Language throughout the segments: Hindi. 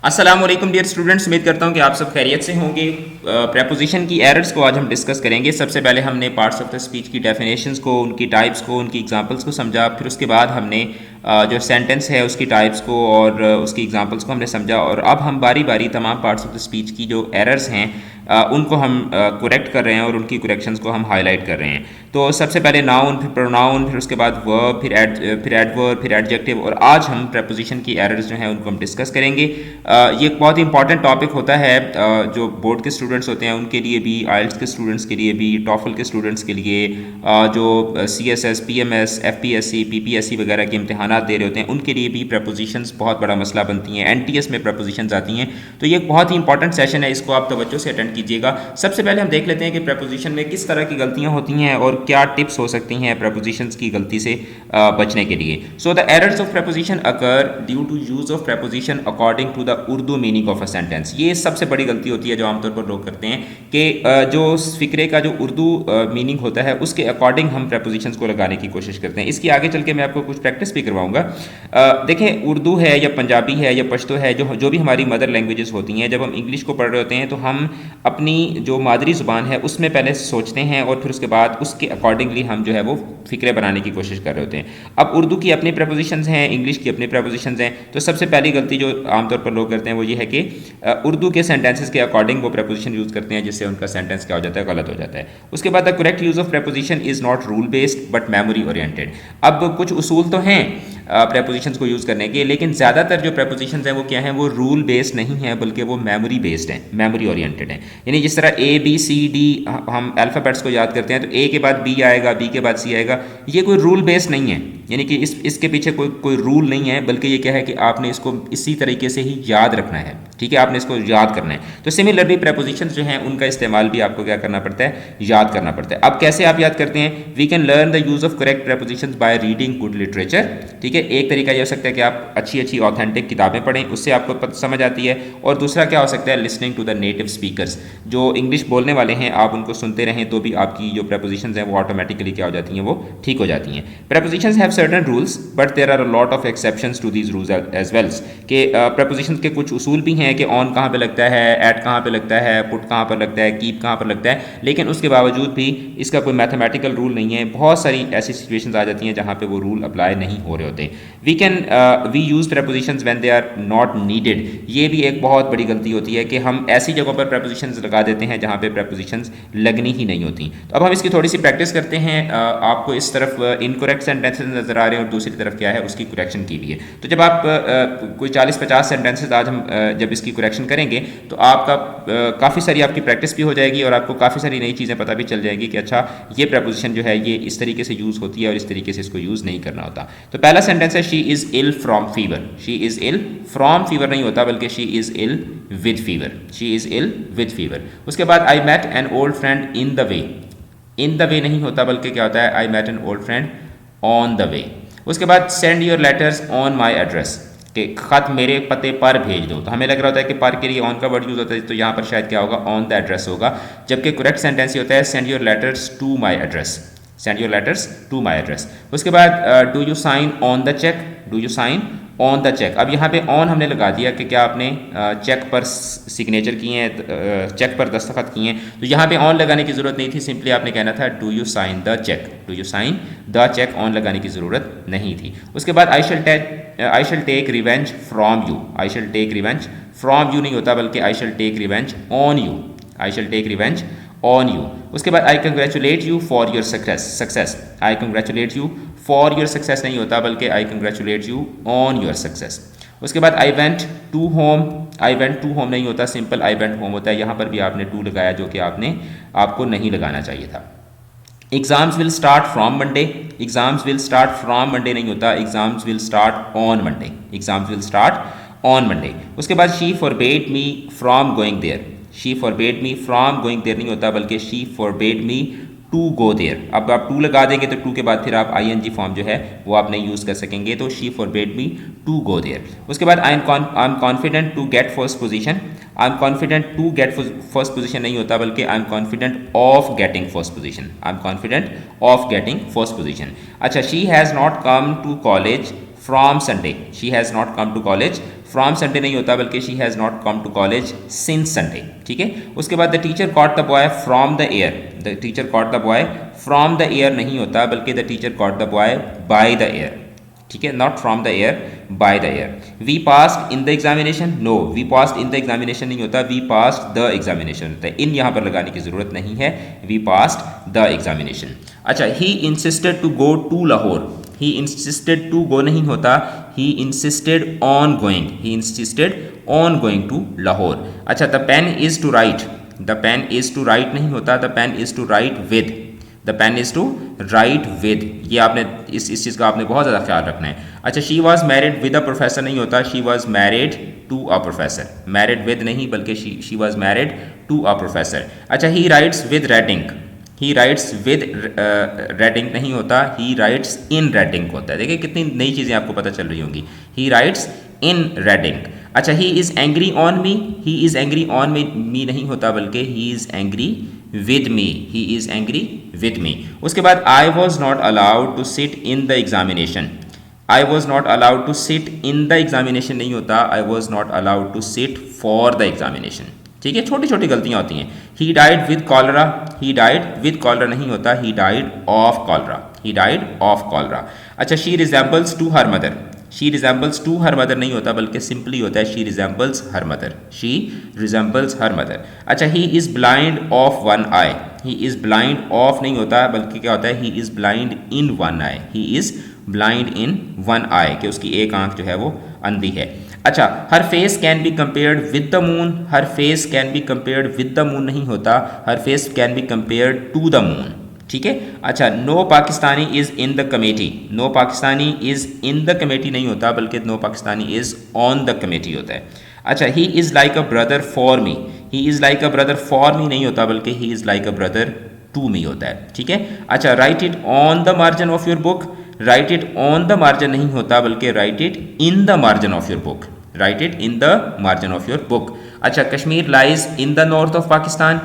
अस्सलाम वालेकुम डियर स्टूडेंट्स, उम्मीद करता हूँ कि आप सब खैरियत से होंगे। प्रेपोजिशन की एरर्स को आज हम डिस्कस करेंगे। सबसे पहले हमने पार्ट्स ऑफ द स्पीच की डेफिनेशंस को, उनकी टाइप्स को, उनकी एग्जांपल्स को समझा। फिर उसके बाद हमने जो सेंटेंस है उसकी टाइप्स को और उसकी एग्जांपल्स को हमने समझा। और अब हम बारी बारी तमाम पार्ट्स ऑफ द स्पीच की जो एरर्स हैं उनको हम करेक्ट कर रहे हैं और उनकी करेक्शंस को हम हाईलाइट कर रहे हैं। तो सबसे पहले नाउन, फिर प्रोनाउन, फिर उसके बाद वर्ब, फिर एडवर्ब, फिर एडजेक्टिव, और आज हम प्रेपोजिशन की एरर्स जो हैं उनको हम डिस्कस करेंगे। ये एक बहुत ही इंपॉर्टेंट टॉपिक होता है जो बोर्ड के स्टूडेंट्स होते हैं उनके लिए भी, आइल्स के स्टूडेंट्स के लिए भी, टॉफल के स्टूडेंट्स के लिए, जो CSS, PMS, FPSC, PPSC वगैरह के इम्तहानात दे रहे होते हैं उनके लिए भी प्रपोजिशंस बहुत बड़ा मसला बनती हैं। NTS में प्रपोजिशंस आती हैं। तो ये एक बहुत ही इंपॉर्टेंट सेशन है, इसको आप तवज्जो से अटेंड कीजिएगा। सबसे पहले हम देख लेते हैं कि प्रपोजिशन में किस तरह की गलतियाँ होती हैं और क्या टिप्स हो सकती हैं प्रपोजिशंस की गलती से बचने के लिए। So the errors of preposition occur due to use of preposition according to the Urdu meaning of a sentence. ये सबसे बड़ी गलती होती है जो आमतौर पर लोग करते हैं कि जो फिक्रे का जो उर्दू मीनिंग होता है उसके अकॉर्डिंग हम प्रपोजिशंस को लगाने की कोशिश करते हैं। इसकी आगे चल के मैं आपको कुछ प्रैक्टिस भी करवाऊंगा। देखें, उर्दू है या पंजाबी है या पश्तो है, जो भी हमारी मदर लैंग्वेजेस होती हैं, जब हम इंग्लिश को पढ़ रहे होते हैं तो हम अपनी जो मादरी ज़ुबान है उसमें पहले सोचते हैं और फिर उसके बाद उसके अकॉर्डिंगली हम जो है वो फ़िक्रे बनाने की कोशिश कर रहे होते हैं। अब उर्दू की अपनी प्रपोजिशंस हैं, इंग्लिश की अपनी प्रपोजिशंस हैं। तो सबसे पहली गलती जो आमतौर पर लोग करते हैं वो ये है कि उर्दू के सेंटेंसेस के अकॉर्डिंग वो प्रपोजिशन यूज़ करते हैं, जिससे उनका सेंटेंस क्या हो जाता है, गलत हो जाता है। उसके बाद the correct use of preposition is not rule based but memory oriented. अब कुछ उसूल तो हैं प्रपोजिशंस को यूज़ करने के, लेकिन ज़्यादातर जो प्रपोजिशंस हैं वो क्या हैं, वो रूल बेस्ड नहीं हैं बल्कि वो मेमोरी बेस्ड हैं, मेमोरी ओरिएंटेड हैं। यानी जिस तरह ABCD हम अल्फ़ाबेट्स को याद करते हैं तो A के बाद B आएगा, B के बाद C आएगा, ये कोई रूल बेस्ड नहीं है। यानी कि इसके पीछे कोई रूल नहीं है, बल्कि ये क्या है कि आपने इसको इसी तरीके से ही याद रखना है। ठीक है, आपने इसको याद करना है। तो सिमिलरली प्रपोजिशंस जो हैं उनका इस्तेमाल भी आपको क्या करना पड़ता है, याद करना पड़ता है। अब कैसे आप याद करते हैं? We can learn the use of correct prepositions by reading good literature. ठीक है, एक तरीका यह हो सकता है कि आप अच्छी अच्छी ऑथेंटिक किताबें पढ़ें, उससे आपको समझ आती है। और दूसरा क्या हो सकता है, listening to the native speakers. जो इंग्लिश बोलने वाले हैं आप उनको सुनते रहें तो भी आपकी जो प्रपोजिशंस हैं वो ऑटोमेटिकली क्या हो जाती हैं, वो ठीक हो जाती हैं। Prepositions have certain rules but there are a lot of exceptions to these rules as well. कि प्रपोजिशंस के कुछ उसूल भी हैं कि ऑन कहाँ पे लगता है, एट कहाँ पे लगता है, पुट कहाँ पर लगता है, कीप कहाँ पर लगता है, लेकिन उसके बावजूद भी इसका कोई मैथमेटिकल रूल नहीं है। बहुत सारी ऐसी सिचुएशंस आ जाती हैं जहाँ पे वो रूल अप्लाई नहीं हो रहे होते। We use prepositions when they are not needed. ये भी एक बहुत बड़ी गलती होती है कि हम ऐसी जगहों पर प्रपोजिशंस लगा देते हैं जहाँ पे प्रपोजिशंस लगनी ही नहीं होती। तो अब हम इसकी थोड़ी सी प्रैक्टिस करते हैं। आपको इस तरफ इनकरेक्ट सेंटेंसेस नज़र आ रहे हैं और दूसरी तरफ क्या है, उसकी करेक्शन की भी है। तो जब आप कोई 40-50 सेंटेंसेस आज हम जब इसकी करेक्शन करेंगे तो आपका काफ़ी सारी आपकी प्रैक्टिस भी हो जाएगी और आपको काफ़ी सारी नई चीज़ें पता भी चल जाएगी कि अच्छा ये प्रपोजिशन जो है ये इस तरीके से यूज़ होती है और इस तरीके से इसको यूज़ नहीं करना होता। तो पहला सेंटेंस है she is ill from fever. She is ill from fever नहीं होता बल्कि she is ill with fever. She is ill with fever. उसके बाद I met an old friend in the way. In the way नहीं होता बल्कि क्या होता है, I met an old friend on the way. उसके बाद send your letters on my address, कि ख़त मेरे पते पर भेज दो। तो हमें लग रहा होता है कि पर के लिए ऑन का वर्ड यूज़ होता है, तो यहाँ पर शायद क्या होगा, ऑन द एड्रेस होगा। जबकि करेक्ट सेंटेंस ये होता है send your letters to my address. Send your letters to my address. उसके बाद do you sign on the cheque. Do you sign on the cheque. अब यहाँ पे ऑन हमने लगा दिया कि क्या आपने चेक पर सिग्नेचर किए हैं, चेक पर दस्तखत किए हैं। तो यहाँ पे ऑन लगाने की ज़रूरत नहीं थी, सिंपली आपने कहना था do you sign the cheque. Do you sign the cheque, on लगाने की ज़रूरत नहीं थी। उसके बाद I shall take revenge from you. I shall take revenge from you नहीं होता बल्कि I shall take revenge on you. I shall take revenge on you. उसके बाद I congratulate you for your success. I congratulate you for your success नहीं होता बल्कि I congratulate you on your success. उसके बाद I went to home. I went to home नहीं होता, सिंपल आई वेंट होम होता है। यहाँ पर भी आपने टू लगाया जो कि आपको नहीं लगाना चाहिए था। Exams will start from Monday. Exams will start from Monday नहीं होता, exams will start on Monday. Exams will start on Monday. उसके बाद she forbade me from going there. She forbade me from going there नहीं होता बल्कि she forbade me to go there. अब आप टू लगा देंगे तो टू के बाद फिर आप ING फॉर्म जो है वो आप नहीं यूज़ कर सकेंगे। तो she forbade me to go there. उसके बाद I am confident to get first position. I am confident to get first position नहीं होता बल्कि I am confident of getting first position. I am confident of getting first position. अच्छा, she has not come to college from Sunday. She has not come to college from Sunday नहीं होता बल्कि she has not come to college since Sunday, ठीक है। उसके बाद the teacher caught the boy from the air, the teacher caught the boy from the air नहीं होता बल्कि the teacher caught the boy by the air, ठीक है, not from the air, by the air. We passed in the examination, no, we passed in the examination नहीं होता, वी पास्ड द एग्जामिनेशन होता है, इन यहाँ पर लगाने की ज़रूरत नहीं है, वी पास्ड द एग्जामिनेशन। अच्छा, he insisted to go to Lahore, he insisted to go नहीं होता, he insisted on going, he insisted on going to Lahore. अच्छा, the pen is to write, the pen is to write नहीं होता, the pen is to write with, the pen is to write with, ये आपने इस चीज़ का आपने बहुत ज़्यादा ख्याल रखना है। अच्छा, she was married with a professor नहीं होता, she was married to a professor, married with नहीं बल्कि she was married to a professor. अच्छा, he writes with red ink, he writes with red ink नहीं होता, ही राइट्स इन रेडिंग होता है। देखिए कितनी नई चीज़ें आपको पता चल रही होंगी, ही राइट्स इन रेडिंग। अच्छा, he is angry on me, he is angry on me नहीं होता बल्कि he is angry with me, he is angry with me. उसके बाद I was not allowed to sit in the examination, I was not allowed to sit in the examination नहीं होता, I was not allowed to sit for the examination, ठीक है, छोटी छोटी गलतियाँ होती हैं। He died with cholera, he died with cholera नहीं होता, he died of cholera, he died of cholera. अच्छा, she resembles to her mother, she resembles to her mother नहीं होता बल्कि सिंपली होता है she resembles her mother, she resembles her mother. अच्छा, he is blind of one eye, he is blind of नहीं होता बल्कि क्या होता है, he is blind in one eye, he is blind in one eye, कि उसकी एक आंख जो है वो अंधी है। अच्छा, her face can be compared with the moon, her face can be compared with the moon नहीं होता, her face can be compared to the moon, ठीक है। अच्छा, no Pakistani is in the committee, no Pakistani is in the committee नहीं होता बल्कि no Pakistani is on the committee होता है। अच्छा, he is like a brother for me, he is like a brother for मी नहीं होता बल्कि he is like a brother to me होता है, ठीक है। अच्छा, write it on the margin of your book, write it on the margin नहीं होता बल्कि write it in the margin of your book, write it in the margin of your book. अच्छा, Kashmir lies in the north of Pakistan,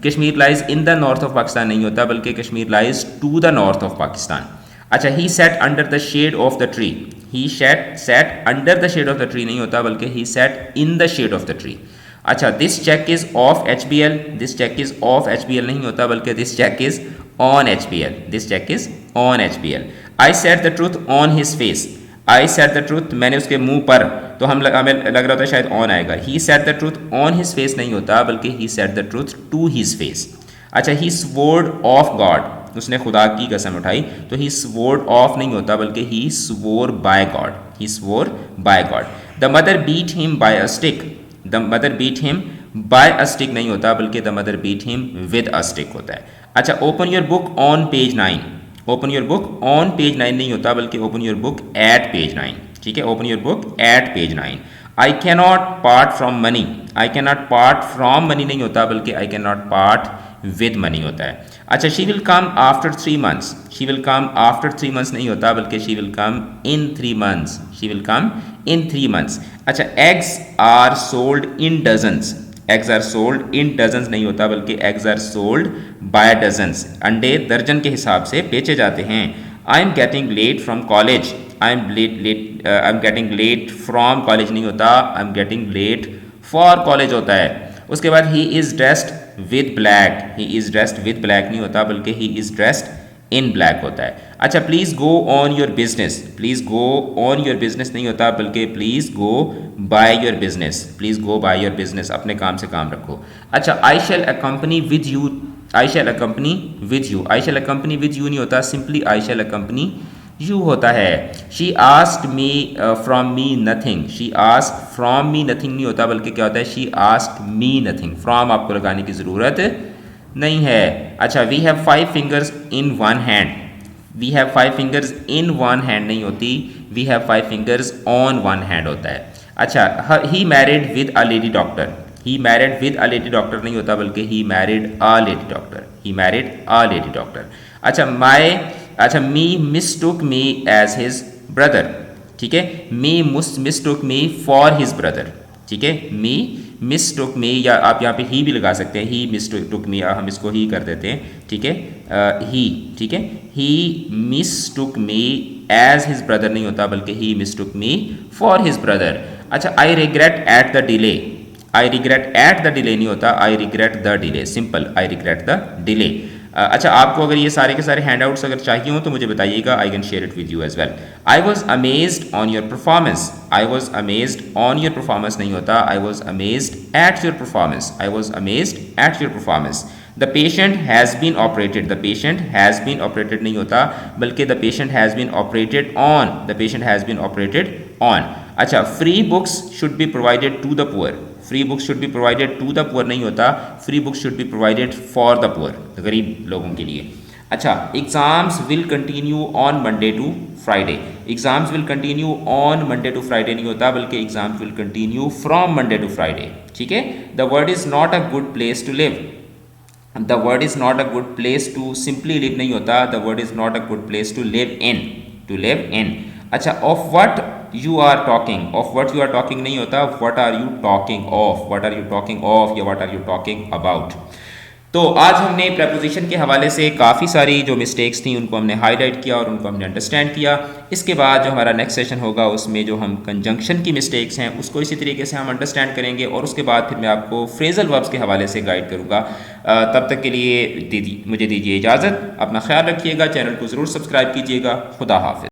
Kashmir lies in the north of Pakistan नहीं होता बल्कि Kashmir lies to the north of Pakistan. अच्छा, he sat under the shade of the tree, he sat under the shade of the tree नहीं होता बल्कि he sat in the shade of the tree. अच्छा, this cheque is of HBL, this cheque is of HBL नहीं होता बल्कि this cheque is on HBL, this cheque is on HBL। I said the truth on his face, I said the truth मैंने उसके मुंह पर, तो हमें लग रहा था शायद ऑन आएगा। He said the truth on his face नहीं होता बल्कि he said the truth to his face. अच्छा, ही स्वोर्ड ऑफ गॉड, उसने खुदा की कसम उठाई, तो ही स्वोर्ड ऑफ नहीं होता बल्कि he swore by God, he swore by God. The mother beat him by a stick, the mother beat him by a stick नहीं होता बल्कि the mother beat him with a stick होता है। अच्छा, open your book on page 9, open your book on page 9 नहीं होता बल्कि open your book at page 9, ठीक है, open your book at page 9। I can not part from money, I can not part from money नहीं होता बल्कि I can not part with money होता है। अच्छा, she will come after 3 months, she will come after 3 months नहीं होता बल्कि she will come in 3 months, she will come in 3 months। अच्छा, eggs are sold in dozens, eggs are sold in dozens नहीं होता बल्कि eggs are sold by dozens, अंडे दर्जन के हिसाब से बेचे जाते हैं। I am getting late from college, I am getting late from college नहीं होता, I am getting late for college होता है। उसके बाद he is dressed with black, he is dressed with black नहीं होता बल्कि he is dressed in black होता है। अच्छा, please go on your business, please go on your business नहीं होता बल्कि please go by your business, please go by your business, अपने काम से काम रखो। अच्छा, I shall accompany with you, I shall accompany with you, I shall accompany with you नहीं होता, simply I shall accompany you होता है। She asked me from me nothing, she asked from me nothing नहीं होता बल्कि क्या होता है, she asked me nothing, from आपको लगाने की ज़रूरत नहीं है। अच्छा, we have 5 fingers in one hand, we have 5 fingers in one hand नहीं होती, we have 5 fingers on one hand होता है। अच्छा, he married with a lady doctor, he married with a lady doctor नहीं होता बल्कि he married a lady doctor, he married a lady doctor. अच्छा, me mistook me as his brother, ठीक है, me mistook me for his brother, ठीक है, मी मिसटुक मी, या आप यहाँ पे ही भी लगा सकते हैं, ही मिसटुक मी, हम इसको ही कर देते हैं, ठीक है, ही, ठीक है, he mistook me as his brother नहीं होता बल्कि he mistook me for his brother. अच्छा, I regret at the delay, I regret at the delay नहीं होता, I regret the delay, simple, I regret the delay. अच्छा, आपको अगर ये सारे के सारे हैंड आउट्स अगर चाहिए हो तो मुझे बताइएगा, I can share it with you as well. I was amazed on your performance, I was amazed on your performance नहीं होता, I was amazed at your performance, I was amazed at your performance. The patient has been operated, the patient has been operated नहीं होता, बल्कि the patient has been operated on, the patient has been operated on. अच्छा, free books should be provided to the poor, free books should be provided to the poor नहीं होता, free books should be provided for the poor, गरीब लोगों के लिए। अच्छा, exams will continue on Monday to Friday, exams will continue on Monday to Friday नहीं होता, बल्कि exams will continue from Monday to Friday. ठीक है, the world is not a good place to live, the world is not a good place to simply live नहीं होता, the world is not a good place to live in, to live in. अच्छा, of what you are talking, of what you are talking नहीं होता, what are you talking of, what are you talking of या what are you talking about. तो आज हमने प्रपोजिशन के हवाले से काफ़ी सारी जो मिस्टेक्स थी उनको हमने हाईलाइट किया और उनको हमने अंडरस्टैंड किया। इसके बाद जो हमारा नेक्स्ट सेशन होगा उसमें जो हम कंजंक्शन की मिस्टेक्स हैं उसको इसी तरीके से हम अंडरस्टैंड करेंगे और उसके बाद फिर मैं आपको फ्रेजल वर्ब्स के हवाले से गाइड करूँगा। तब तक के लिए मुझे दीजिए इजाज़त, अपना ख्याल रखिएगा, चैनल को ज़रूर सब्सक्राइब कीजिएगा। खुदा हाफिज़।